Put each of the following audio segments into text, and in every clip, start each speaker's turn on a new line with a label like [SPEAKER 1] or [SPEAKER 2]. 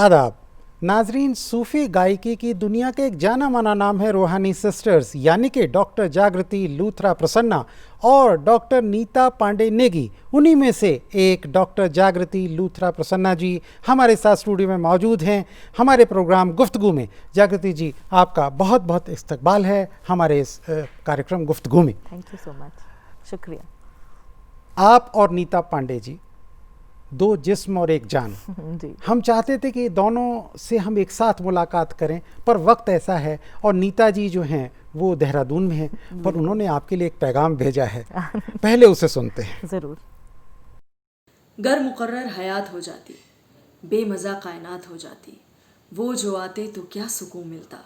[SPEAKER 1] आदाब नाजरीन। सूफ़ी गायकी की दुनिया के एक जाना माना नाम है रूहानी सिस्टर्स, यानी कि डॉक्टर जागृति लूथरा प्रसन्ना और डॉक्टर नीता पांडे नेगी। उन्हीं में से एक डॉक्टर जागृति लूथरा प्रसन्ना जी हमारे साथ स्टूडियो में मौजूद हैं। हमारे प्रोग्राम गुफ्तगू में जागृति जी आपका बहुत बहुत इस्तकबाल है हमारे इस कार्यक्रम गुफ्तगू में।
[SPEAKER 2] थैंक यू सो मच, शुक्रिया।
[SPEAKER 1] आप और नीता पांडे जी दो जिस्म और एक जान।
[SPEAKER 2] जी।
[SPEAKER 1] हम चाहते थे कि दोनों से हम एक साथ मुलाकात करें, पर वक्त ऐसा है और नीता जी जो हैं वो देहरादून में हैं, पर उन्होंने आपके लिए एक पैगाम भेजा है। पहले उसे सुनते हैं।
[SPEAKER 2] ज़रूर।
[SPEAKER 3] गर मुकर्रर हयात हो जाती, बेमज़ा कायनात हो जाती, वो जो आते तो क्या सुकून मिलता,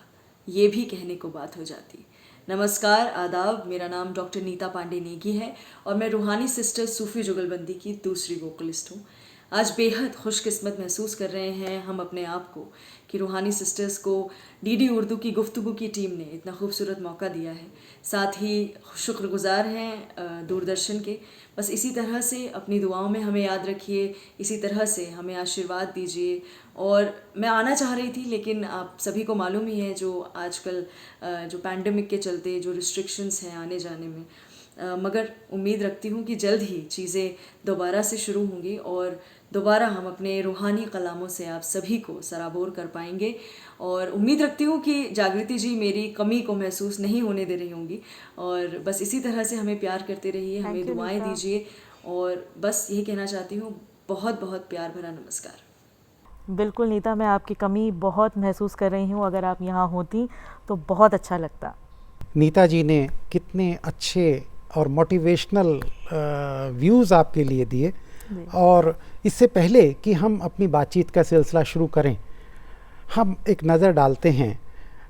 [SPEAKER 3] ये भी कहने को बात हो जाती। नमस्कार, आदाब। मेरा नाम डॉक्टर नीता पांडे नेगी है और मैं रूहानी सिस्टर्स सूफ़ी जुगलबंदी की दूसरी वोकलिस्ट हूँ। आज बेहद खुशकिस्मत महसूस कर रहे हैं हम अपने आप को कि रूहानी सिस्टर्स को डीडी उर्दू की गुफ्तगू की टीम ने इतना खूबसूरत मौका दिया है। साथ ही शुक्रगुजार हैं दूरदर्शन के। बस इसी तरह से अपनी दुआओं में हमें याद रखिए, इसी तरह से हमें आशीर्वाद दीजिए। और मैं आना चाह रही थी, लेकिन आप सभी को मालूम ही है जो आजकल जो पैंडमिक के चलते जो रिस्ट्रिक्शंस हैं आने जाने में, मगर उम्मीद रखती हूँ कि जल्द ही चीज़ें दोबारा से शुरू होंगी और दोबारा हम अपने रूहानी कलामों से आप सभी को सराबोर कर पाएंगे। और उम्मीद रखती हूँ कि जागृति जी मेरी कमी को महसूस नहीं होने दे रही होंगी। और बस इसी तरह से हमें प्यार करते रहिए, हमें दुआएं दीजिए। और बस यही कहना चाहती हूँ, बहुत बहुत प्यार भरा नमस्कार।
[SPEAKER 2] बिल्कुल नीता, मैं आपकी कमी बहुत महसूस कर रही हूँ। अगर आप यहाँ होती तो बहुत अच्छा लगता।
[SPEAKER 1] नीता जी ने कितने अच्छे और मोटिवेशनल व्यूज़ आपके लिए दिए। और इससे पहले कि हम अपनी बातचीत का सिलसिला शुरू करें, हम एक नज़र डालते हैं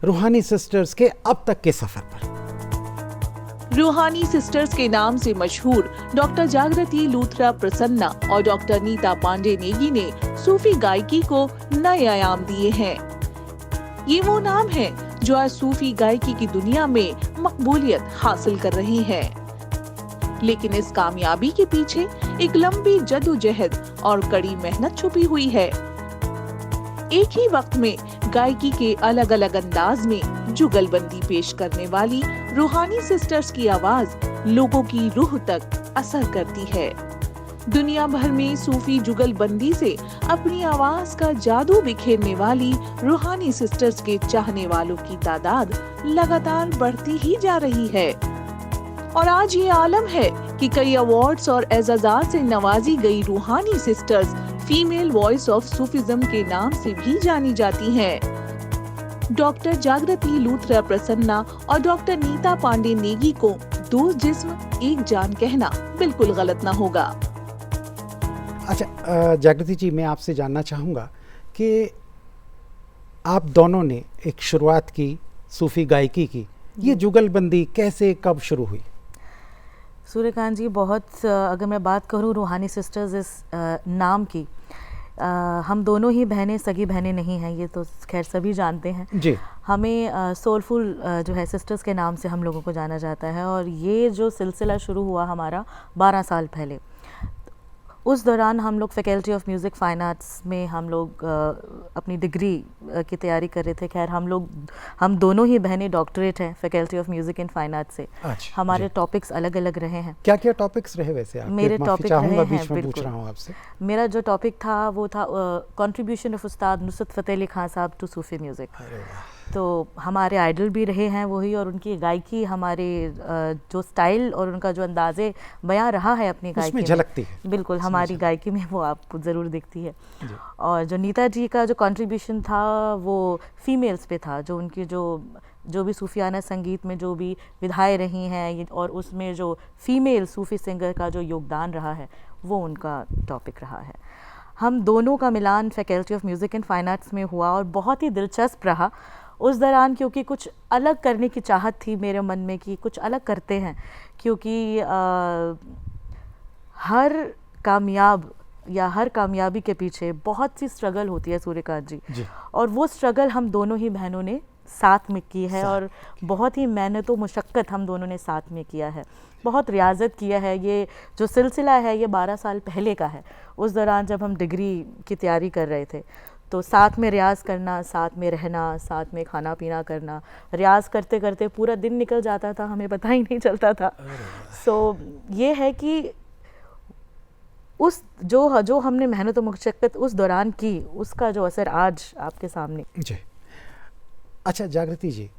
[SPEAKER 1] रूहानी सिस्टर्स के अब तक के सफ़र पर।
[SPEAKER 4] रूहानी सिस्टर्स के नाम से मशहूर डॉक्टर जागृति लूथरा प्रसन्ना और डॉक्टर नीता पांडे नेगी ने सूफी गायकी को नए आयाम दिए हैं। ये वो नाम है जो आज सूफी गायकी की दुनिया में मकबूलियत हासिल कर रही है। लेकिन इस कामयाबी के पीछे एक लंबी जद्दोजहद और कड़ी मेहनत छुपी हुई है। एक ही वक्त में गायकी के अलग अलग अंदाज में जुगलबंदी पेश करने वाली रूहानी सिस्टर्स की आवाज लोगों की रूह तक असर करती है। दुनिया भर में सूफी जुगलबंदी से अपनी आवाज का जादू बिखेरने वाली रूहानी सिस्टर्स के चाहने वालों की तादाद लगातार बढ़ती ही जा रही है। और आज ये आलम है कि कई अवार्ड्स और एजाज़ात से नवाजी गई रूहानी sisters female voice of Sufism के नाम से भी जानी जाती हैं। डॉक्टर जागृति लूथरा प्रसन्ना और डॉक्टर नीता पांडे नेगी को दो जिस्म एक जान कहना बिल्कुल गलत ना होगा।
[SPEAKER 1] अच्छा जागृति जी, मैं आपसे जानना चाहूँगा कि आप दोनों ने एक शुरुआत की सूफ़ी गायकी की, ये जुगलबंदी कैसे कब शुरू हुई?
[SPEAKER 2] सूर्यकांत जी, बहुत अगर मैं बात करूं रूहानी सिस्टर्स इस नाम की, हम दोनों ही बहनें सगी बहनें नहीं हैं, ये तो खैर सभी जानते हैं
[SPEAKER 1] जी।
[SPEAKER 2] हमें सोलफुल जो है सिस्टर्स के नाम से हम लोगों को जाना जाता है। और ये जो सिलसिला शुरू हुआ हमारा 12 साल पहले, उस दौरान हम लोग faculty of music fine arts में हम लोग अपनी डिग्री की तैयारी कर रहे थे। खैर हम दोनों ही बहनें डॉक्टरेट हैं faculty of music in fine arts से। हमारे टॉपिक्स अलग अलग रहे हैं।
[SPEAKER 1] क्या क्या टॉपिक्स रहे वैसे आपके?
[SPEAKER 2] मेरे टॉपिक रहे हैं,
[SPEAKER 1] बीच में पूछ रहा हूं आपसे।
[SPEAKER 2] मेरा जो टॉपिक था वो था कंट्रीब्यूशन ऑफ उस्ताद नुसरत फ़तेह अली खान साहब टू सूफ़ी म्यूज़िक। तो हमारे आइडल भी रहे हैं वही, और उनकी गायकी, हमारे जो स्टाइल और उनका जो अंदाज़े बयां रहा है अपनी गायकी में
[SPEAKER 1] झलकती है।
[SPEAKER 2] बिल्कुल हमारी गायकी में वो आपको ज़रूर दिखती है। और जो नीता जी का जो कंट्रीब्यूशन था वो फीमेल्स पे था, जो उनकी जो भी सूफियाना संगीत में जो भी विधाएं रही हैं और उसमें जो फीमेल सूफ़ी सिंगर का जो योगदान रहा है वो उनका टॉपिक रहा है। हम दोनों का मिलान faculty of music and fine arts में हुआ और बहुत ही दिलचस्प रहा उस दौरान, क्योंकि कुछ अलग करने की चाहत थी मेरे मन में कि कुछ अलग करते हैं। क्योंकि हर कामयाब या हर कामयाबी के पीछे बहुत सी स्ट्रगल होती है सूर्यकांत जी, और वो स्ट्रगल हम दोनों ही बहनों ने साथ में की है और बहुत ही मेहनत और मुशक्क़त हम दोनों ने साथ में किया है, बहुत रियाज़त किया है। ये जो सिलसिला है ये 12 साल पहले का है। उस दौरान जब हम डिग्री की तैयारी कर रहे थे तो साथ में रियाज़ करना, साथ में रहना, साथ में खाना पीना करना, रियाज़ करते करते पूरा दिन निकल जाता था, हमें पता ही नहीं चलता था। सो ये है कि उस जो हमने मेहनत और मशक्क़त उस दौरान की, उसका जो असर आज आपके सामने।
[SPEAKER 1] जी। अच्छा जागृति जी,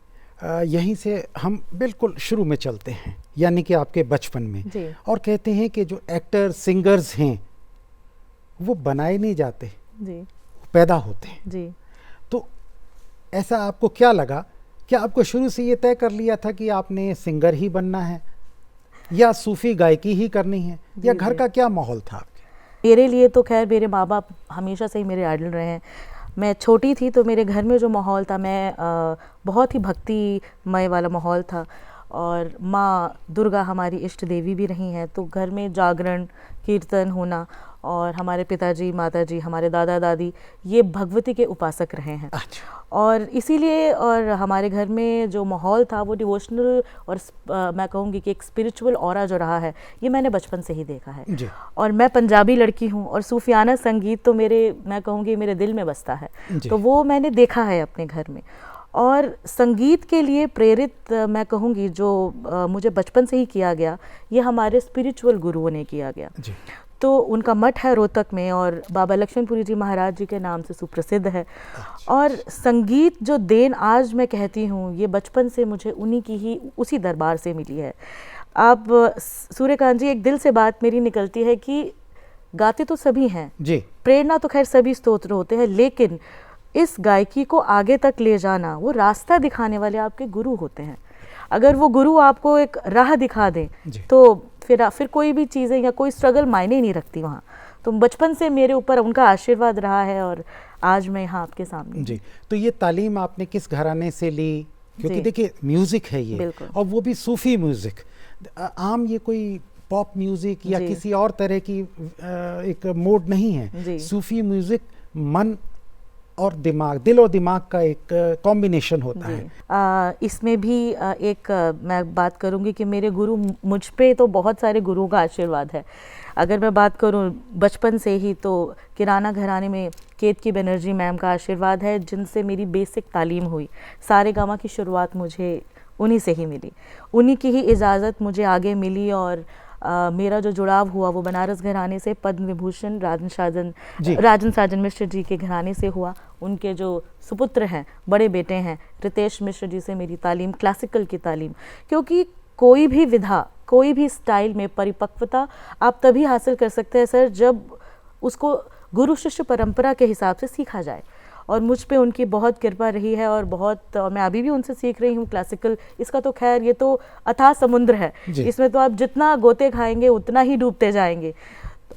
[SPEAKER 1] यहीं से हम बिल्कुल शुरू में चलते हैं, यानी कि आपके बचपन में।
[SPEAKER 2] जी।
[SPEAKER 1] और कहते हैं कि जो एक्टर सिंगर्स हैं वो बनाए नहीं जाते,
[SPEAKER 2] जी
[SPEAKER 1] पैदा होते हैं।
[SPEAKER 2] जी।
[SPEAKER 1] तो ऐसा आपको क्या लगा, क्या आपको शुरू से ये तय कर लिया था कि आपने सिंगर ही बनना है या सूफी गायकी ही करनी है, या घर का क्या माहौल था आपके?
[SPEAKER 2] मेरे लिए तो खैर मेरे माँ बाप हमेशा से ही मेरे आइडल रहे हैं। मैं छोटी थी तो मेरे घर में जो माहौल था, मैं बहुत ही भक्तिमय वाला माहौल था, और माँ दुर्गा हमारी इष्ट देवी भी रही हैं, तो घर में जागरण कीर्तन होना, और हमारे पिताजी माताजी हमारे दादा दादी ये भगवती के उपासक रहे हैं।
[SPEAKER 1] अच्छा।
[SPEAKER 2] और इसीलिए और हमारे घर में जो माहौल था वो डिवोशनल और मैं कहूँगी कि एक स्पिरिचुअल ऑरा जो रहा है, ये मैंने बचपन से ही देखा है।
[SPEAKER 1] जी।
[SPEAKER 2] और मैं पंजाबी लड़की हूँ और सूफियाना संगीत तो मैं कहूँगी मेरे दिल में बसता है, तो वो मैंने देखा है अपने घर में। और संगीत के लिए प्रेरित मैं कहूँगी जो मुझे बचपन से ही किया गया, ये हमारे स्पिरिचुअल गुरुओं ने किया गया।
[SPEAKER 1] जी।
[SPEAKER 2] तो उनका मठ है रोहतक में, और बाबा लक्ष्मणपुरी जी महाराज जी के नाम से सुप्रसिद्ध है। और संगीत जो देन आज मैं कहती हूँ, ये बचपन से मुझे उन्हीं की ही उसी दरबार से मिली है। आप सूर्यकांत जी, एक दिल से बात मेरी निकलती है कि गाते तो सभी हैं
[SPEAKER 1] जी।
[SPEAKER 2] प्रेरणा तो खैर सभी स्तोत्र होते हैं, लेकिन इस गायकी को आगे तक ले जाना, वो रास्ता दिखाने वाले आपके गुरु होते हैं। अगर वो गुरु आपको एक राह दिखा दें तो फिर कोई भी चीज़ें या कोई स्ट्रगल मायने नहीं रखती वहाँ। तो बचपन से मेरे ऊपर उनका आशीर्वाद रहा है, और आज मैं यहाँ आपके सामने।
[SPEAKER 1] जी। तो ये तालीम आपने किस घराने से ली? क्योंकि देखिए म्यूज़िक है ये, और वो भी सूफ़ी म्यूज़िक। आम ये कोई पॉप म्यूज़िक या किसी और तरह की एक मोड नहीं है। सूफ़ी म्यूज़िक मन और दिमाग, दिल और दिमाग का एक कॉम्बिनेशन होता है।
[SPEAKER 2] इसमें भी मैं बात करूंगी कि मेरे गुरु, मुझ पे तो बहुत सारे गुरुओं का आशीर्वाद है। अगर मैं बात करूं बचपन से ही, तो किराना घराने में केतकी बनर्जी मैम का आशीर्वाद है, जिनसे मेरी बेसिक तालीम हुई। सारे गामा की शुरुआत मुझे उन्हीं से ही मिली, उन्हीं की ही इजाज़त मुझे आगे मिली, और मेरा जो जुड़ाव हुआ वो बनारस घराने से पद्म विभूषण राजन साजन मिश्र जी के घराने से हुआ। उनके जो सुपुत्र हैं, बड़े बेटे हैं रितेश मिश्र जी से मेरी तालीम, क्लासिकल की तालीम। क्योंकि कोई भी विधा, कोई भी स्टाइल में परिपक्वता आप तभी हासिल कर सकते हैं सर, जब उसको गुरु शिष्य परंपरा के हिसाब से सीखा जाए। और मुझ पे उनकी बहुत कृपा रही है, और मैं अभी भी उनसे सीख रही हूँ क्लासिकल। इसका तो खैर ये तो अथाह समुद्र है, इसमें तो आप जितना गोते खाएंगे उतना ही डूबते जाएंगे।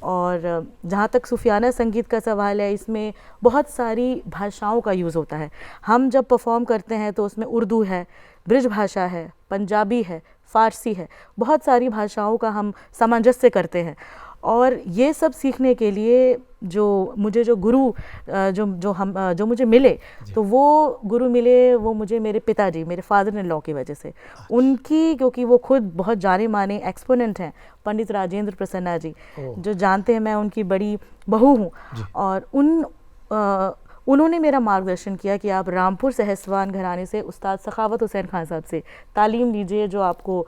[SPEAKER 2] और जहाँ तक सूफियाना संगीत का सवाल है, इसमें बहुत सारी भाषाओं का यूज़ होता है। हम जब परफॉर्म करते हैं तो उसमें उर्दू है, ब्रिज भाषा है, पंजाबी है, फ़ारसी है, बहुत सारी भाषाओं का हम सामंजस्य करते हैं। और ये सब सीखने के लिए जो गुरु जो मुझे मिले, तो वो गुरु मिले, वो मुझे मेरे पिताजी, मेरे फादर इन लॉ की वजह से। उनकी, क्योंकि वो खुद बहुत जाने माने एक्सपोनेंट हैं, पंडित राजेंद्र प्रसन्ना जी, जो जानते हैं मैं उनकी बड़ी बहू हूँ। और उन्होंने मेरा मार्गदर्शन किया कि आप रामपुर सहसवान घराने से उस्ताद सखावत हुसैन खान साहब से तालीम लीजिए, जो आपको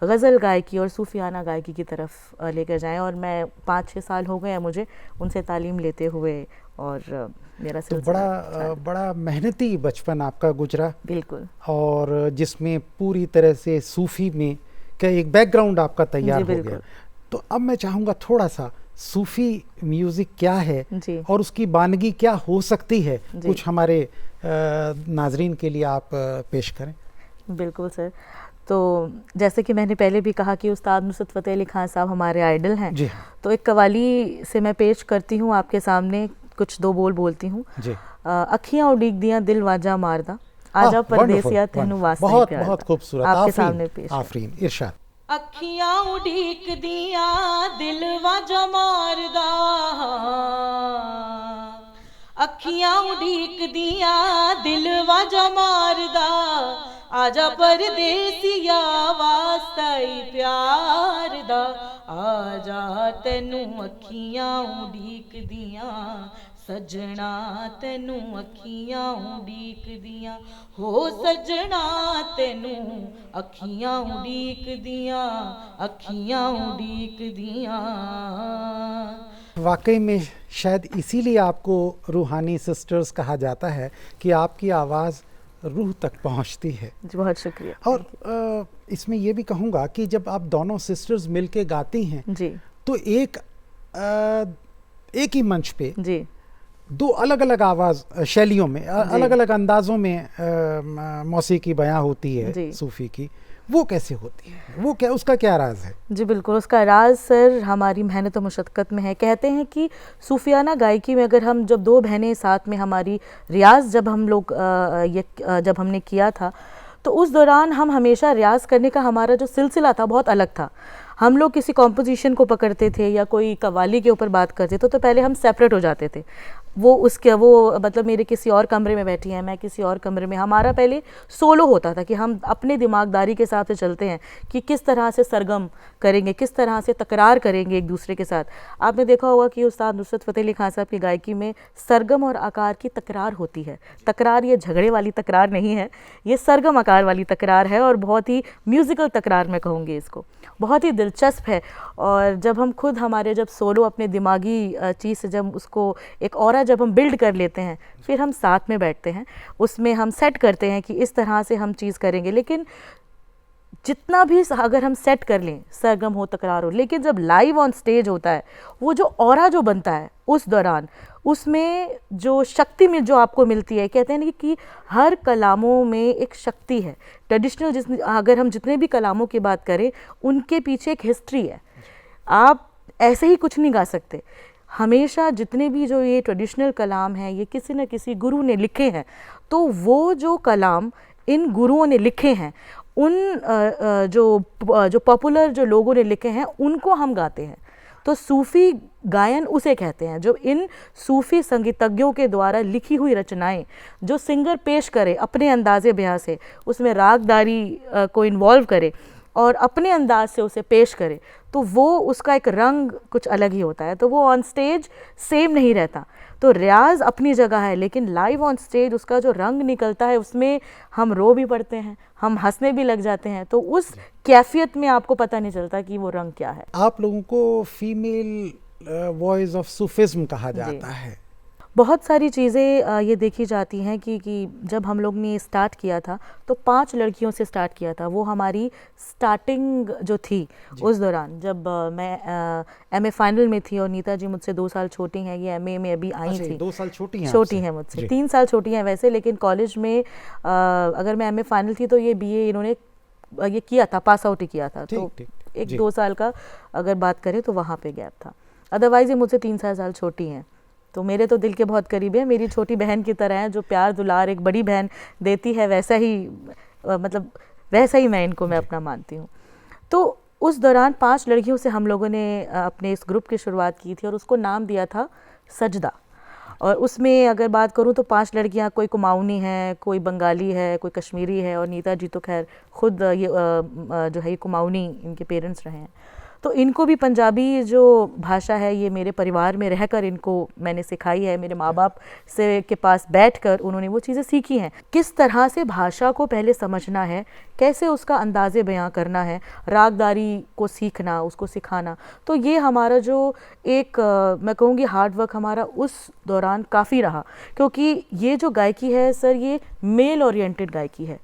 [SPEAKER 2] गज़ल गायकी और सूफियाना गायकी की तरफ लेकर जाएं। और मैं 5-6 साल हो गए हैं मुझे उनसे तालीम लेते हुए, और मेरा
[SPEAKER 1] तो बड़ा मेहनती बचपन आपका गुजरा।
[SPEAKER 2] बिल्कुल।
[SPEAKER 1] और जिसमें पूरी तरह से सूफ़ी में का एक बैकग्राउंड आपका तैयार हो गया। तो अब मैं चाहूँगा थोड़ा सा सूफ़ी म्यूज़िक क्या है और उसकी बानगी क्या हो सकती है, कुछ हमारे नाजरीन के लिए आप पेश करें।
[SPEAKER 2] बिल्कुल सर। तो जैसे कि मैंने पहले भी कहा कि उस्ताद नुसरत फ़तेह अली खान साहब हमारे आइडल हैं, तो एक कवाली से मैं पेश करती हूँ आपके सामने, कुछ 2 बोल बोलती हूँ। अखियाँ उड़ीक दियाँ दिल वाजा मारदा, आजा परदेसिया तेनू वास्ते प्यार दा।
[SPEAKER 1] बहुत खूबसूरत,
[SPEAKER 2] आपके सामने पेश।
[SPEAKER 1] आफरीन, इरशाद।
[SPEAKER 5] अखियां उड़ीक दियां दिल वाजा मारदा, अखियां उड़ीक दियां दिल वाजा मारदा, आजा परदेसिया वास्ता प्यार दा, आजा तेनू अखियां उड़ीक दियां सजना तेनू अखियां उड़ीकदियां हो सजना तेनू अखियां उड़ीकदियां अखियां उड़ीकदियां।
[SPEAKER 1] वाकई में शायद इसीलिए आपको रूहानी सिस्टर्स कहा जाता है कि आपकी आवाज़ रूह तक पहुंचती है।
[SPEAKER 2] जी बहुत शुक्रिया।
[SPEAKER 1] और इसमें ये भी कहूँगा कि जब आप दोनों सिस्टर्स मिलके गाती हैं
[SPEAKER 2] जी
[SPEAKER 1] तो एक ही मंच पे
[SPEAKER 2] जी
[SPEAKER 1] दो अलग अलग आवाज़ शैलियों में अलग अलग अंदाज़ों में मौसीकी बयां होती है
[SPEAKER 2] जी।
[SPEAKER 1] सूफ़ी की, वो कैसे होती है, वो क्या, उसका क्या राज है?
[SPEAKER 2] जी बिल्कुल, उसका राज सर हमारी मेहनत और मुशक्क़त में है। कहते हैं कि सूफियाना गायकी में अगर हम जब दो बहनें साथ में हमारी रियाज़ जब हम लोग जब हमने किया था तो उस दौरान हम हमेशा रियाज़ करने का हमारा जो सिलसिला था बहुत अलग था। हम लोग किसी कॉम्पोजिशन को पकड़ते थे या कोई कव्वाली के ऊपर बात करते थे तो पहले हम सेपरेट हो जाते थे। वो मतलब मेरे किसी और कमरे में बैठी हैं, मैं किसी और कमरे में, हमारा पहले सोलो होता था कि हम अपने दिमागदारी के हिसाब से चलते हैं कि किस तरह से सरगम करेंगे, किस तरह से तकरार करेंगे एक दूसरे के साथ। आपने देखा होगा कि उस्ताद नुसरत फ़तेह अली खान साहब की गायकी में सरगम और आकार की तकरार होती है। तकरार ये झगड़े वाली तकरार नहीं है, ये सरगम आकार वाली तकरार है और बहुत ही म्यूज़िकल तकरार मैं कहूँगी इसको, बहुत ही दिलचस्प है। और जब हम खुद हमारे जब सोलो अपने दिमागी चीज़ से जब उसको एक और जब हम बिल्ड कर लेते हैं फिर हम साथ में बैठते हैं, उसमें हम सेट करते हैं कि इस तरह से हम चीज़ करेंगे। लेकिन जितना भी अगर हम सेट कर लें, सरगम हो तकरार हो, लेकिन जब लाइव ऑन स्टेज होता है वो जो ऑरा जो बनता है उस दौरान, उसमें जो शक्ति में जो आपको मिलती है, कहते हैं ना कि हर कलामों में एक शक्ति है। ट्रेडिशनल अगर हम जितने भी कलामों की बात करें उनके पीछे एक हिस्ट्री है। आप ऐसे ही कुछ नहीं गा सकते। हमेशा जितने भी जो ये ट्रेडिशनल कलाम हैं ये किसी न किसी गुरु ने लिखे हैं, तो वो जो कलाम इन गुरुओं ने लिखे हैं उन जो पॉपुलर जो लोगों ने लिखे हैं उनको हम गाते हैं। तो सूफ़ी गायन उसे कहते हैं जो इन सूफ़ी संगीतज्ञों के द्वारा लिखी हुई रचनाएं जो सिंगर पेश करे अपने अंदाज़े बयां से, उसमें रागदारी को इन्वॉल्व करे और अपने अंदाज से उसे पेश करे, तो वो उसका एक रंग कुछ अलग ही होता है। तो वो ऑन स्टेज सेम नहीं रहता। तो रियाज अपनी जगह है लेकिन लाइव ऑन स्टेज उसका जो रंग निकलता है उसमें हम रो भी पड़ते हैं, हम हंसने भी लग जाते हैं। तो उस कैफियत में आपको पता नहीं चलता कि वो रंग क्या है।
[SPEAKER 1] आप लोगों को फीमेल वॉइस ऑफ सूफिज्म कहा जाता है।
[SPEAKER 2] बहुत सारी चीज़ें ये देखी जाती हैं कि जब हम लोग ने स्टार्ट किया था तो 5 लड़कियों से स्टार्ट किया था। वो हमारी स्टार्टिंग जो थी उस दौरान जब मैं एमए फाइनल में थी और नीता जी मुझसे 2 साल छोटी हैं, ये एमए में अभी आई थी।
[SPEAKER 1] 2 साल छोटी
[SPEAKER 2] हैं मुझसे, 3 साल छोटी हैं वैसे, लेकिन कॉलेज में अगर मैं एमए फाइनल थी तो ये बीए इन्होंने ये किया था, पास आउट ही किया था। तो 1-2 साल का अगर बात करें तो वहाँ पे गैप था। अदरवाइज़ ये मुझसे 3 साल छोटी हैं, तो मेरे तो दिल के बहुत करीब है, मेरी छोटी बहन की तरह है। जो प्यार दुलार एक बड़ी बहन देती है वैसा ही मतलब वैसा ही मैं इनको मैं अपना मानती हूँ। तो उस दौरान 5 लड़कियों से हम लोगों ने अपने इस ग्रुप की शुरुआत की थी और उसको नाम दिया था सजदा। और उसमें अगर बात करूँ तो 5 लड़कियाँ, कोई कुमाऊनी है, कोई बंगाली है, कोई कश्मीरी है और नीता जी तो खैर खुद ये जो है ये कुमाऊनी इनके पेरेंट्स रहे हैं। तो इनको भी पंजाबी जो भाषा है ये मेरे परिवार में रहकर इनको मैंने सिखाई है। मेरे माँ बाप से के पास बैठकर उन्होंने वो चीज़ें सीखी हैं, किस तरह से भाषा को पहले समझना है, कैसे उसका अंदाज़े बयां करना है, रागदारी को सीखना, उसको सिखाना। तो ये हमारा जो एक मैं कहूँगी हार्ड वर्क हमारा उस दौरान काफ़ी रहा, क्योंकि ये जो गायकी है सर ये मेल ओरिएंटेड गायकी है।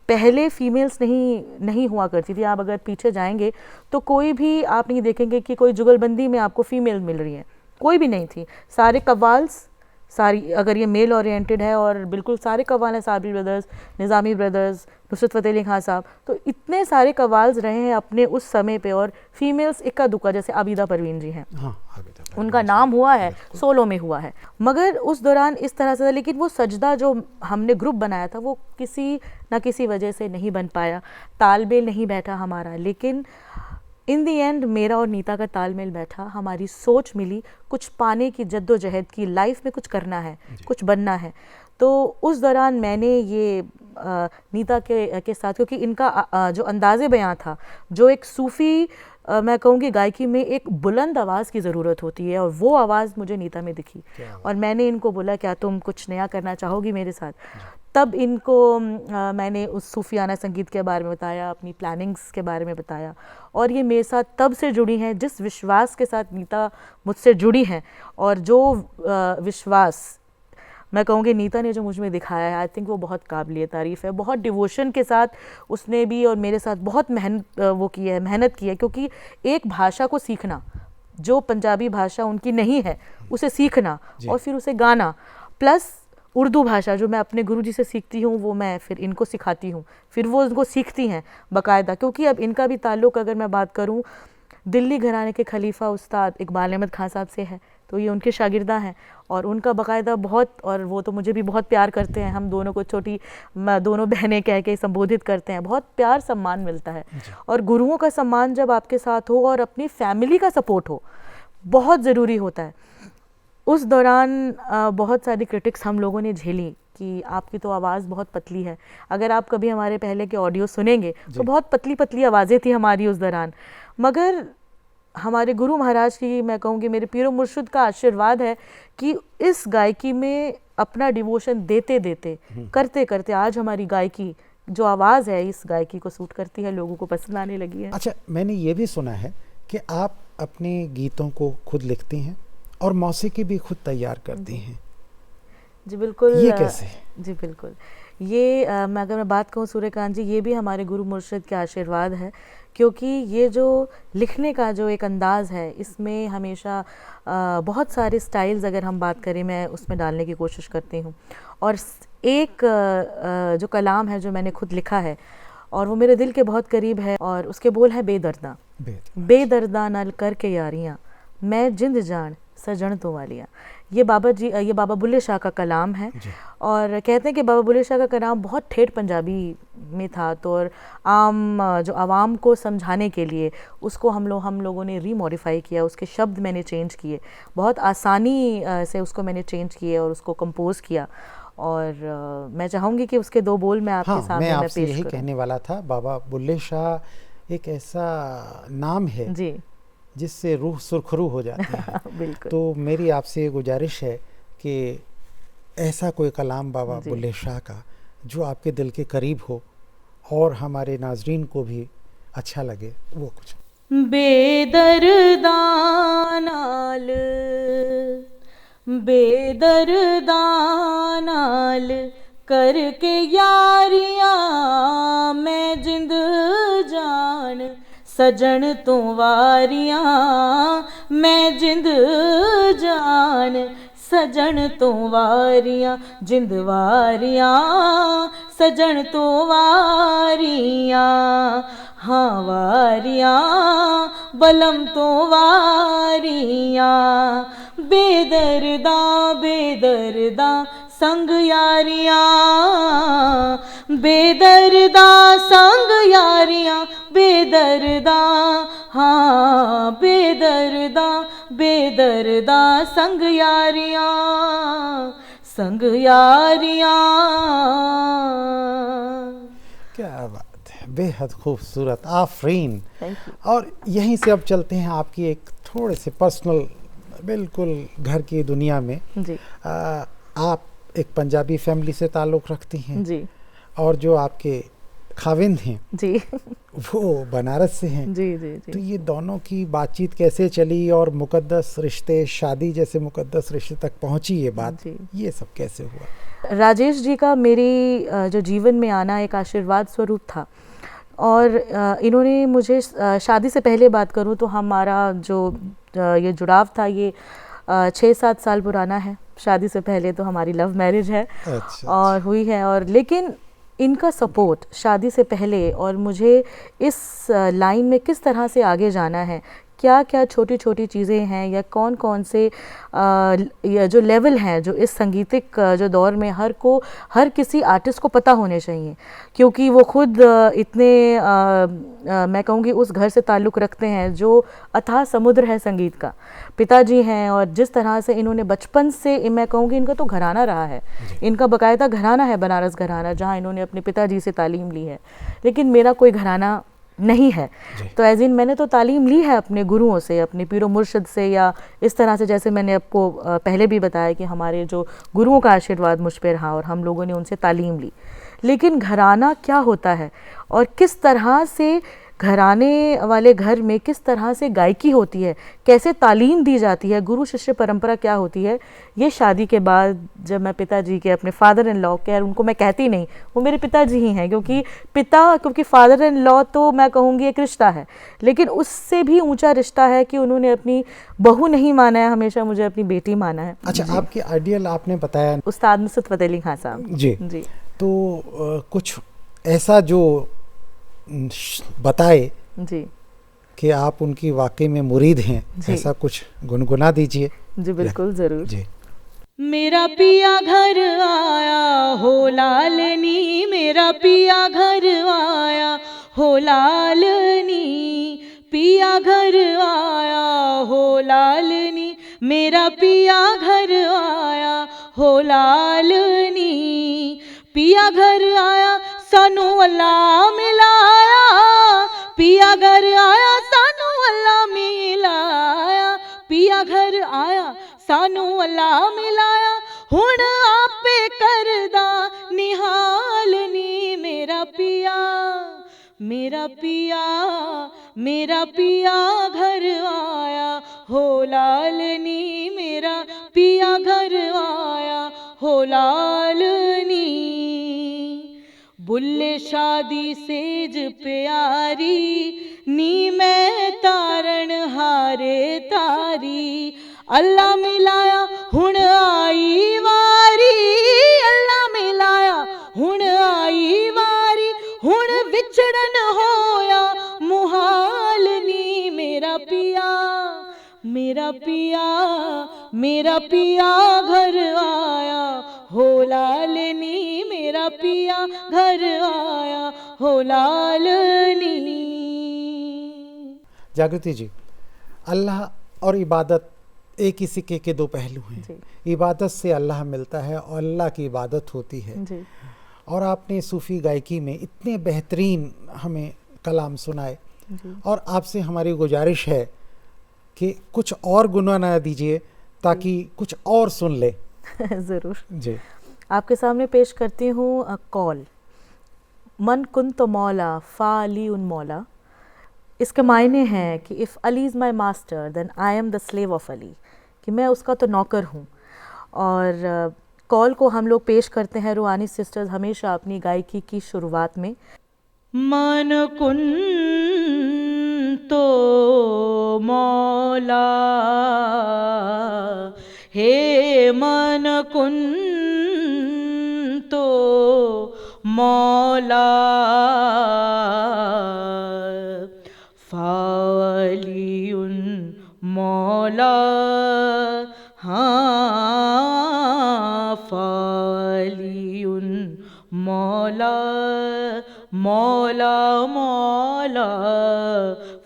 [SPEAKER 2] पहले फीमेल्स नहीं हुआ करती थी। आप अगर पीछे जाएंगे तो कोई भी आप नहीं देखेंगे कि कोई जुगलबंदी में आपको फीमेल मिल रही है, कोई भी नहीं थी। सारे कव्वाल्स, सारी अगर ये मेल ओरिएंटेड है और बिल्कुल सारे कव्वाल हैं, साबरी ब्रदर्स, निज़ामी ब्रदर्स, नुसरत फ़तेह अली खान साहब, तो इतने सारे कव्वाल्स रहे हैं अपने उस समय पे। और फीमेल्स इक्का दुक्का, जैसे आबिदा परवीन जी हैं, उनका नाम हुआ है, सोलो में हुआ है, मगर उस दौरान इस तरह से। लेकिन वो सजदा जो हमने ग्रुप बनाया था वो किसी ना किसी वजह से नहीं बन पाया, तालमेल नहीं बैठा हमारा। लेकिन इन दी एंड मेरा और नीता का तालमेल बैठा, हमारी सोच मिली, कुछ पाने की जद्दोजहद की, लाइफ में कुछ करना है, कुछ बनना है। तो उस दौरान मैंने ये नीता के साथ, क्योंकि इनका जो अंदाज़े बयां था, जो एक सूफ़ी मैं कहूँगी गायकी में एक बुलंद आवाज़ की ज़रूरत होती है, और वो आवाज़ मुझे नीता में दिखी। और मैंने इनको बोला क्या तुम कुछ नया करना चाहोगी मेरे साथ? तब इनको मैंने उस सूफियाना संगीत के बारे में बताया, अपनी प्लानिंग्स के बारे में बताया, और ये मेरे साथ तब से जुड़ी हैं जिस विश्वास के साथ नीता मुझसे जुड़ी हैं। और जो विश्वास मैं कहूँगी नीता ने जो मुझ में दिखाया है, आई थिंक वो बहुत काबिल तारीफ़ है। बहुत डिवोशन के साथ उसने भी और मेरे साथ बहुत मेहनत की है, क्योंकि एक भाषा को सीखना, जो पंजाबी भाषा उनकी नहीं है, उसे सीखना और फिर उसे गाना, प्लस उर्दू भाषा जो मैं अपने गुरुजी से सीखती हूँ वो मैं फिर इनको सिखाती हूँ, फिर वो उनको सीखती हैं बाकायदा। क्योंकि अब इनका भी ताल्लुक़ अगर मैं बात करूँ दिल्ली घराने के खलीफा उस्ताद इकबाल अहमद खान साहब से है, तो ये उनके शागिर्दा हैं और उनका बाकायदा बहुत, और वो तो मुझे भी बहुत प्यार करते हैं, हम दोनों को छोटी दोनों बहनें कह के संबोधित करते हैं, बहुत प्यार सम्मान मिलता है। और गुरुओं का सम्मान जब आपके साथ हो और अपनी फैमिली का सपोर्ट हो, बहुत ज़रूरी होता है। उस दौरान बहुत सारी क्रिटिक्स हम लोगों ने झेली कि आपकी तो आवाज़ बहुत पतली है। अगर आप कभी हमारे पहले के ऑडियो सुनेंगे तो बहुत पतली पतली आवाज़ें थी हमारी उस दौरान, मगर हमारे गुरु महाराज की, मैं कहूँगी मेरे पीरो मुर्शिद का आशीर्वाद है कि इस गायकी में अपना डिवोशन देते देते करते करते आज हमारी गायकी जो आवाज़ है इस गायकी को सूट करती है, लोगों को पसंद आने लगी है।
[SPEAKER 1] अच्छा, मैंने ये भी सुना है कि आप अपने गीतों को खुद लिखती हैं और मौसीकी भी खुद तैयार करती हैं।
[SPEAKER 2] जी बिल्कुल।
[SPEAKER 1] ये कैसे?
[SPEAKER 2] जी बिल्कुल, ये मैं अगर मैं बात कहूँ सूर्यकांत जी, ये भी हमारे गुरु मुर्शिद के आशीर्वाद है, क्योंकि ये जो लिखने का जो एक अंदाज़ है इसमें हमेशा बहुत सारे स्टाइल्स अगर हम बात करें मैं उसमें डालने की कोशिश करती हूँ। और एक जो कलाम है जो मैंने खुद लिखा है और वो मेरे दिल के बहुत करीब है, और उसके बोल है बेदर्दा बेदर्दा नल करके यारियाँ मैं जिंद जान सजन तो वालियाँ। ये बाबा बुल्ले शाह का कलाम है, और कहते हैं कि बाबा बुल्ले शाह का कलाम बहुत ठेठ पंजाबी में था, तो और आम जो आवाम को समझाने के लिए उसको हम लोगों ने रीमॉडिफाई किया, उसके शब्द मैंने चेंज किए, बहुत आसानी से उसको मैंने चेंज किए और उसको कंपोज किया। और मैं चाहूँगी कि उसके दो बोल मैं आपके सामने
[SPEAKER 1] मैं
[SPEAKER 2] पेश
[SPEAKER 1] आपसे यही
[SPEAKER 2] करूं।
[SPEAKER 1] कहने वाला था। बाबा बुल्ले शाह एक ऐसा नाम है
[SPEAKER 2] जी
[SPEAKER 1] जिससे रूह सुरखरू हो जाती है।
[SPEAKER 2] बिल्कुल।
[SPEAKER 1] तो मेरी आपसे गुजारिश है कि ऐसा कोई कलाम बाबा
[SPEAKER 2] जी।
[SPEAKER 1] बुल्ले शाह का जो आपके दिल के करीब हो और हमारे नाजरीन को भी अच्छा लगे, वो कुछ।
[SPEAKER 5] बेदर्दा नाल बेदर्दा नाल करके यारियां मैं जिंद जान सजन तो वारियां मैं जिंद जान सजन तो वारियां जिंद वारियां सजन तो वारियां हाँ वारियां बलम तो वारियां बेदर्दा बेदर्दा संग यारियां बेदर्दा संग यारियां बेदर्दा हाँ बेदर्दा बेदर्दा संग यारियां संग यारियां।
[SPEAKER 1] क्या बात है, बेहद खूबसूरत, आफरीन।
[SPEAKER 2] Thank you.
[SPEAKER 1] और यहीं से अब चलते हैं आपकी एक थोड़े से पर्सनल, बिल्कुल घर की दुनिया में।
[SPEAKER 2] जी
[SPEAKER 1] आप एक पंजाबी फैमिली से ताल्लुक़ रखती हैं
[SPEAKER 2] जी
[SPEAKER 1] और जो आपके खाविंद हैं
[SPEAKER 2] जी
[SPEAKER 1] वो बनारस से हैं।
[SPEAKER 2] जी जी
[SPEAKER 1] तो
[SPEAKER 2] जी
[SPEAKER 1] ये दोनों की बातचीत कैसे चली और मुकद्दस रिश्ते, शादी जैसे मुकद्दस रिश्ते तक पहुंची ये बात,
[SPEAKER 2] जी।
[SPEAKER 1] ये सब कैसे हुआ?
[SPEAKER 2] राजेश जी का मेरी जो जीवन में आना एक आशीर्वाद स्वरूप था, और इन्होंने मुझे शादी से पहले बात करूं तो हमारा जो ये जुड़ाव था ये 6-7 साल पुराना है। शादी से पहले तो हमारी लव मैरिज है
[SPEAKER 1] अच्छा,
[SPEAKER 2] और हुई है, और लेकिन इनका सपोर्ट शादी से पहले और मुझे इस लाइन में किस तरह से आगे जाना है, क्या क्या छोटी छोटी चीज़ें हैं या कौन कौन से या जो लेवल हैं जो इस संगीतिक जो दौर में हर किसी आर्टिस्ट को पता होने चाहिए, क्योंकि वो खुद इतने मैं कहूँगी उस घर से ताल्लुक़ रखते हैं जो अथाह समुद्र है संगीत का। पिताजी हैं और जिस तरह से इन्होंने बचपन से, मैं कहूँगी इनका तो घराना रहा है, इनका बाकायदा घराना है बनारस घराना, जहाँ इन्होंने अपने पिताजी से तालीम ली है। लेकिन मेरा कोई घराना नहीं है। तो एज इन मैंने तो तालीम ली है अपने गुरुओं से, अपने पीरो मुर्शिद से, या इस तरह से जैसे मैंने आपको पहले भी बताया कि हमारे जो गुरुओं का आशीर्वाद मुझ पर रहा और हम लोगों ने उनसे तालीम ली। लेकिन घराना क्या होता है और किस तरह से घराने वाले घर में किस तरह से गायकी होती है, कैसे तालीम दी जाती है, गुरु शिष्य परंपरा क्या होती है, ये शादी के बाद जब मैं पिताजी के, अपने फादर इन लॉ के, उनको मैं कहती नहीं, वो मेरे पिताजी ही हैं, क्योंकि फादर इन लॉ तो मैं कहूँगी एक रिश्ता है, लेकिन उससे भी ऊंचा रिश्ता है कि उन्होंने अपनी बहू नहीं माना है, हमेशा मुझे अपनी बेटी माना है।
[SPEAKER 1] अच्छा, आपकी आइडियल आपने बताया
[SPEAKER 2] उस्ताद नुसरत फ़तेह अली खान साहब
[SPEAKER 1] जी,
[SPEAKER 2] जी।
[SPEAKER 1] तो कुछ ऐसा जो बताए
[SPEAKER 2] जी
[SPEAKER 1] कि आप उनकी वाकई में मुरीद हैं, ऐसा कुछ गुनगुना दीजिए।
[SPEAKER 2] जी बिल्कुल, ज़रूर
[SPEAKER 1] जी।
[SPEAKER 5] मेरा पिया घर आया हो लालनी, मेरा पिया घर आया हो लालनी, पिया घर आया हो लालनी, मेरा पिया घर आया हो लालनी, पिया घर आया सानू अल्लाह मिलाया, पिया घर आया सानू अल्लाह मिलाया, पिया घर आया सानू अल्लाह मिलाया, हुण आपे करदा निहाल नी, मेरा पिया, मेरा पिया, मेरा पिया घर आया हो लालनी, मेरा पिया घर आया हो लालनी, बुल्ले शादी सेज प्यारी नी, मैं तारण हारे तारी, अल्लाह मिलाया हुण आई वारी, अल्लाह मिलाया हुण आई वारी, हुण विछड़न होया मुहाल नी, मेरा पिया, मेरा पिया, मेरा पिया घर आया हो लालनी, मेरा पिया घर आया हो लालनी।
[SPEAKER 1] जागृति जी, अल्लाह और इबादत एक ही सिक्के के दो पहलू हैं। इबादत से अल्लाह मिलता है और अल्लाह की इबादत होती है
[SPEAKER 2] जी।
[SPEAKER 1] और आपने सूफ़ी गायकी में इतने बेहतरीन हमें कलाम सुनाए, और आपसे हमारी गुजारिश है कि कुछ और गुनगुना दीजिए ताकि कुछ और सुन ले।
[SPEAKER 2] ज़रूर
[SPEAKER 1] जी।
[SPEAKER 2] आपके सामने पेश करती हूँ कॉल, मन कुन तो मौला फ़ा अली उन मौला। इसके मायने हैं कि if Ali is my master then I am the slave of Ali, कि मैं उसका तो नौकर हूँ। और कॉल को हम लोग पेश करते हैं रूहानी सिस्टर्स हमेशा अपनी गायकी की शुरुआत में।
[SPEAKER 5] मन कुन तो मौला, हे मन कुन तो मौला, फालियुन मौला, हाँ फालियुन मौला, मौला मौला,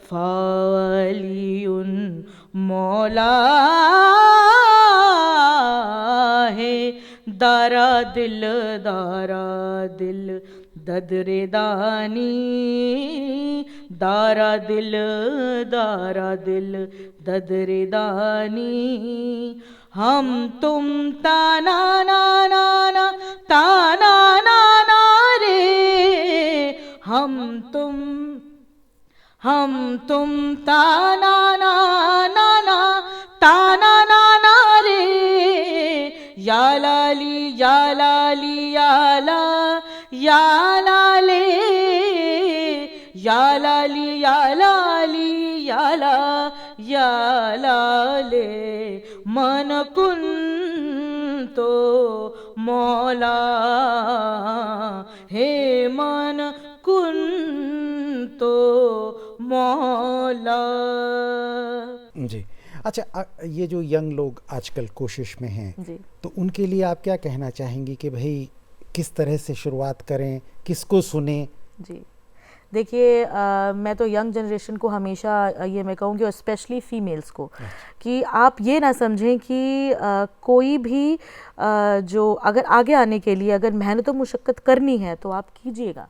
[SPEAKER 5] फालियुन मौला, है दारा दिल ददरे दानी, दारा दिल ददरे दानी, हम तुम ताना ना ना ना ताना ना ना रे, हम तुम ताना ना ना ना ताना ना ना रे, या लाली या लाली या ला या लाले, या लाली या लाली या ला या लाले, मन कुन तो मौला, हे मन कुन तो मौला।
[SPEAKER 1] जी। अच्छा, ये जो यंग लोग आजकल कोशिश में हैं,
[SPEAKER 2] जी।
[SPEAKER 1] तो उनके लिए आप क्या कहना चाहेंगी कि भाई किस तरह से शुरुआत करें, किसको सुने?
[SPEAKER 2] जी देखिए, मैं तो यंग जनरेशन को हमेशा ये मैं कहूँगी, और स्पेशली फ़ीमेल्स को, कि आप ये ना समझें कि कोई भी जो अगर आगे आने के लिए अगर मेहनत और मुशक्क़त करनी है तो आप कीजिएगा,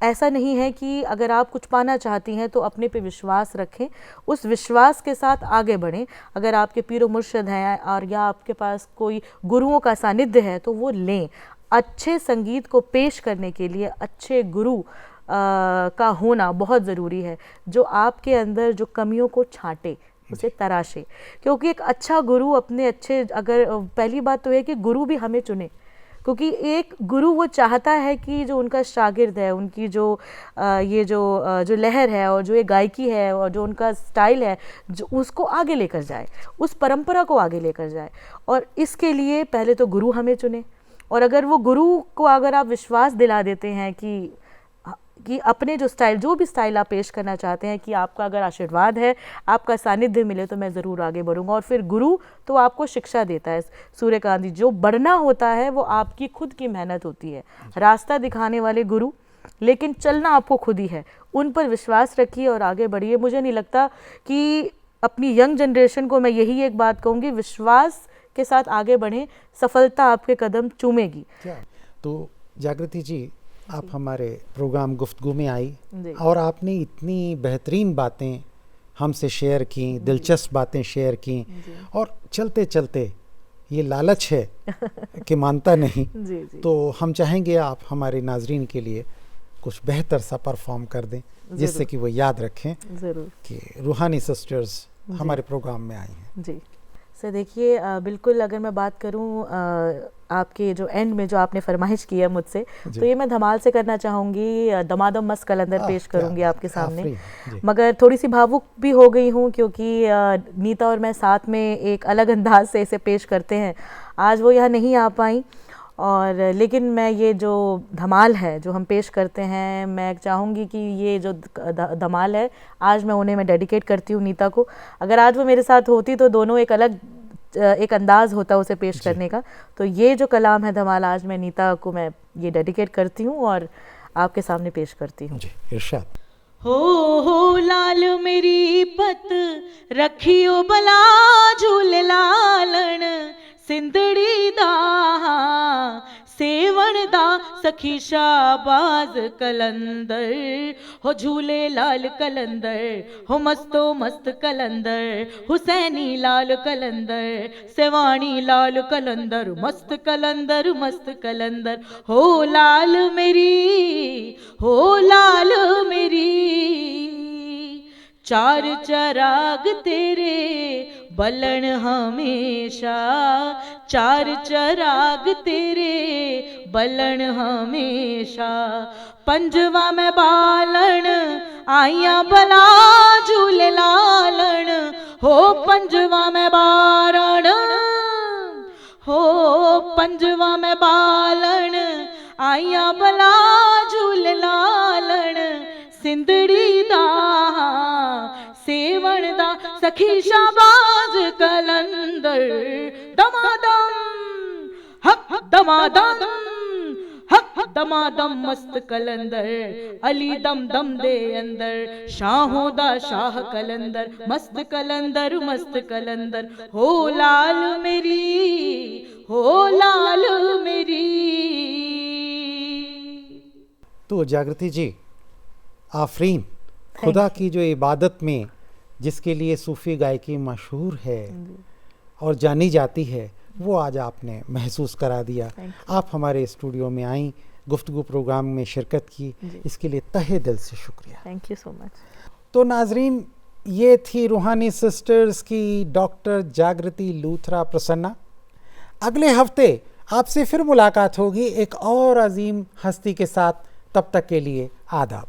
[SPEAKER 2] ऐसा नहीं है कि अगर आप कुछ पाना चाहती हैं तो अपने पे विश्वास रखें, उस विश्वास के साथ आगे बढ़ें। अगर आपके पीर मुर्शिद हैं और या आपके पास कोई गुरुओं का सानिध्य है तो वो लें। अच्छे संगीत को पेश करने के लिए अच्छे गुरु का होना बहुत ज़रूरी है, जो आपके अंदर जो कमियों को छांटे, उसे तराशे। क्योंकि एक अच्छा गुरु अपने अच्छे, अगर पहली बात तो है कि गुरु भी हमें चुने, क्योंकि एक गुरु वो चाहता है कि जो उनका शागिर्द है, उनकी जो ये जो लहर है और जो ये गायकी है और जो उनका स्टाइल है, जो उसको आगे लेकर जाए, उस परंपरा को आगे लेकर जाए। और इसके लिए पहले तो गुरु हमें चुने, और अगर वो गुरु को अगर आप विश्वास दिला देते हैं कि अपने जो स्टाइल, जो भी स्टाइल आप पेश करना चाहते हैं, कि आपका अगर आशीर्वाद है, आपका सानिध्य मिले तो मैं ज़रूर आगे बढ़ूंगा। और फिर गुरु तो आपको शिक्षा देता है। सूर्यकांत जी, जो बढ़ना होता है वो आपकी खुद की मेहनत होती है। रास्ता दिखाने वाले गुरु, लेकिन चलना आपको खुद ही है। उन पर विश्वास रखिए और आगे बढ़िए। मुझे नहीं लगता कि अपनी यंग जनरेशन को मैं यही एक बात कहूँगी, विश्वास के साथ आगे बढ़ें, सफलता आपके कदम चूमेगी।
[SPEAKER 1] तो जागृति जी, आप हमारे प्रोग्राम गुफ्तगू में आई और आपने इतनी बेहतरीन बातें हमसे शेयर की, दिलचस्प बातें शेयर की, और चलते चलते ये लालच है कि मानता नहीं। तो हम चाहेंगे आप हमारे नाजरीन के लिए कुछ बेहतर सा परफॉर्म कर दें, जिससे कि वो याद रखें कि रूहानी सिस्टर्स हमारे प्रोग्राम में आई हैं।
[SPEAKER 2] जी सर, देखिए बिल्कुल, अगर मैं बात करूं आपके जो एंड में जो आपने फरमाइश की है मुझसे, तो ये मैं धमाल से करना चाहूँगी। दमादम मस्त कलंदर पेश करूँगी आपके सामने, मगर थोड़ी सी भावुक भी हो गई हूँ क्योंकि नीता और मैं साथ में एक अलग अंदाज से इसे पेश करते हैं। आज वो यहाँ नहीं आ पाई, और लेकिन मैं ये जो धमाल है जो हम पेश करते हैं, मैं चाहूँगी कि ये जो धमाल है आज मैं उन्हें डेडिकेट करती हूँ, नीता को। अगर आज वो मेरे साथ होती तो दोनों एक अलग एक अंदाज होता उसे पेश करने का। तो ये जो कलाम है धमाल, आज मैं नीता को मैं ये डेडिकेट करती हूँ और आपके सामने पेश करती हूँ।
[SPEAKER 1] इरशाद।
[SPEAKER 5] हो लाल मेरी पत रखियो बला झूले लालन, सिंधड़ी दा सेवण दा सखी शाबाज कलंदर, हो झूले लाल कलंदर, हो मस्तो मस्त कलंदर, हुसैनी लाल कलंदर, सेवानी लाल कलंदर, मस्त कलंदर मस्त कलंदर। हो लाल मेरी, हो लाल मेरी, चार चराग तेरे बलन हमेशा, चार चराग तेरे बलन हमेशा। पंजवा में बालन आइया बला झूले लालन, हो पंजवा में बारण, हो पंजवा में बालन आइया बला झूले लालन, सिंधड़ी दा सेवण दा सखी शाबाज कलंदर। दमादम हक दमादम, हक दमादम मस्त कलंदर, अली दम दम दे अंदर, शाहों दा शाह कलंदर, मस्त कलंदर मस्त कलंदर। हो लाल मेरी, हो लाल मेरी।
[SPEAKER 1] तो जागृति जी, आफरीन, खुदा की जो इबादत में जिसके लिए सूफ़ी गायकी मशहूर है और जानी जाती है, वो आज आपने महसूस करा दिया। आप हमारे स्टूडियो में आई, गुफ्तगू प्रोग्राम में शिरकत की, इसके लिए तहे दिल से शुक्रिया।
[SPEAKER 2] Thank you so much.
[SPEAKER 1] तो नाजरीन, ये थी रूहानी सिस्टर्स की डॉक्टर जागृति लूथरा प्रसन्ना। अगले हफ्ते आपसे फिर मुलाकात होगी एक और अजीम हस्ती के साथ। तब तक के लिए आदाब।